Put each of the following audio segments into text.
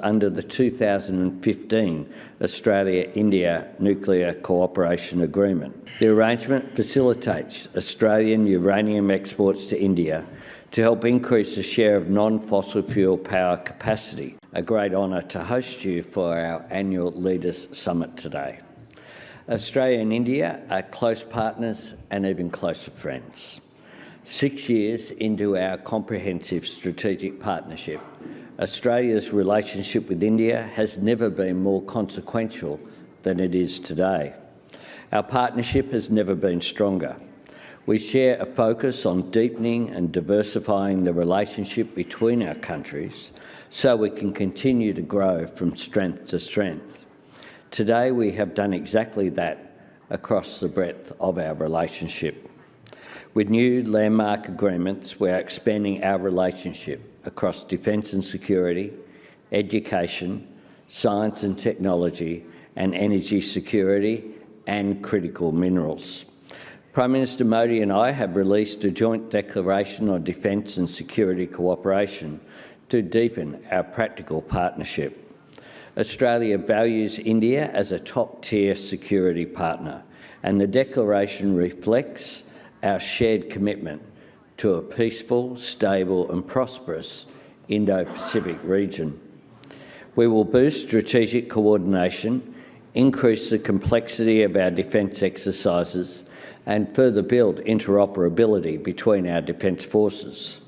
under the 2015 Australia-India Nuclear Cooperation Agreement. The arrangement facilitates Australian uranium exports to India to help increase the share of non-fossil fuel power capacity. A great honour to host you for our annual Leaders Summit today. Australia and India are close partners and even closer friends. 6 years into our comprehensive strategic partnership, Australia's relationship with India has never been more consequential than it is today. Our partnership has never been stronger. We share a focus on deepening and diversifying the relationship between our countries so we can continue to grow from strength to strength. Today we have done exactly that across the breadth of our relationship. With new landmark agreements, we are expanding our relationship across defence and security, education, science and technology, and energy security and critical minerals. Prime Minister Modi and I have released a joint declaration on defence and security cooperation to deepen our practical partnership. Australia values India as a top-tier security partner, and the declaration reflects our shared commitment to a peaceful, stable and prosperous Indo-Pacific region. We will boost strategic coordination, increase the complexity of our defence exercises and further build interoperability between our defence forces.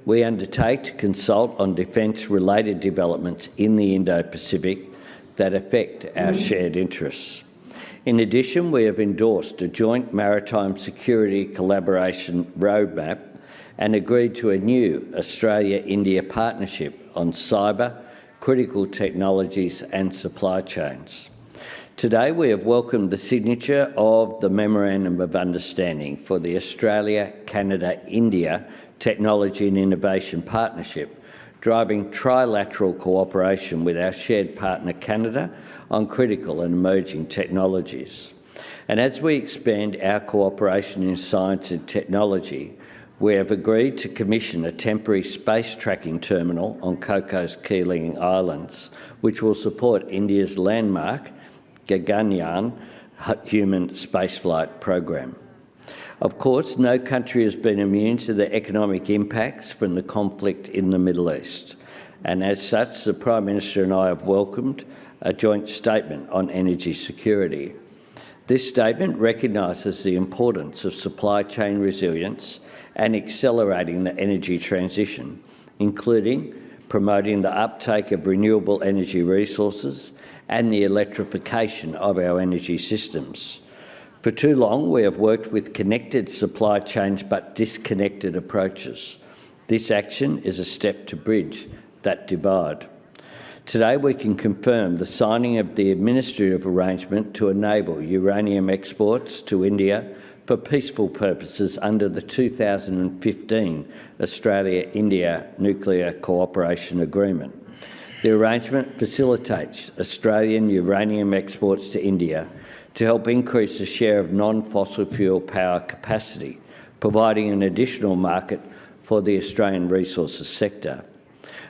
We undertake to consult on defence-related developments in the Indo-Pacific that affect our shared interests. In addition, we have endorsed a joint maritime security collaboration roadmap and agreed to a new Australia-India partnership on cyber, critical technologies and supply chains. Today we have welcomed the signature of the Memorandum of Understanding for the Australia-Canada-India Technology and Innovation Partnership, driving trilateral cooperation with our shared partner Canada on critical and emerging technologies. And as we expand our cooperation in science and technology, we have agreed to commission a temporary space tracking terminal on Cocos Keeling Islands, which will support India's landmark Gaganyaan human spaceflight program. Of course, no country has been immune to the economic impacts from the conflict in the Middle East, and as such, the Prime Minister and I have welcomed a joint statement on energy security. This statement recognises the importance of supply chain resilience and accelerating the energy transition, including promoting the uptake of renewable energy resources and the electrification of our energy systems. For too long, we have worked with connected supply chains but disconnected approaches. This action is a step to bridge that divide. Today, we can confirm the signing of the administrative arrangement to enable uranium exports to India for peaceful purposes under the 2015 Australia-India Nuclear Cooperation Agreement. The arrangement facilitates Australian uranium exports to India to help increase the share of non-fossil fuel power capacity, providing an additional market for the Australian resources sector.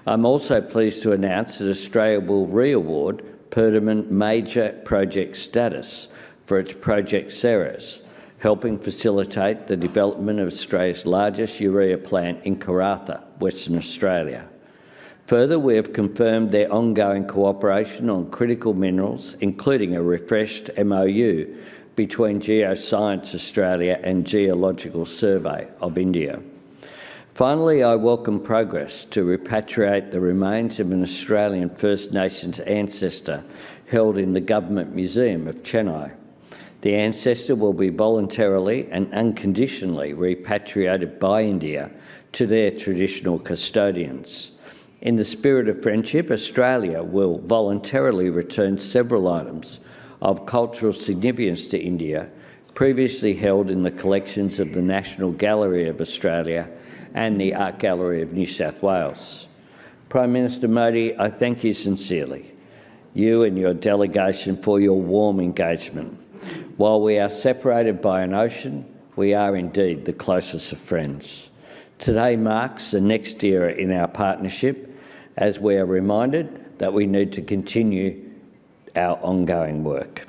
I'm also pleased to announce that Australia will re-award Perdaman Major Project status for its Project Ceres, helping facilitate the development of Australia's largest urea plant in Karratha, Western Australia. Further, we have confirmed their ongoing cooperation on critical minerals, including a refreshed MOU between Geoscience Australia and Geological Survey of India. Finally, I welcome progress to repatriate the remains of an Australian First Nations ancestor held in the Government Museum of Chennai. The ancestor will be voluntarily and unconditionally repatriated by India to their traditional custodians. In the spirit of friendship, Australia will voluntarily return several items of cultural significance to India previously held in the collections of the National Gallery of Australia and the Art Gallery of New South Wales. Prime Minister Modi, I thank you sincerely, you and your delegation, for your warm engagement. While we are separated by an ocean, we are indeed the closest of friends. Today marks the next era in our partnership as we are reminded that we need to continue our ongoing work.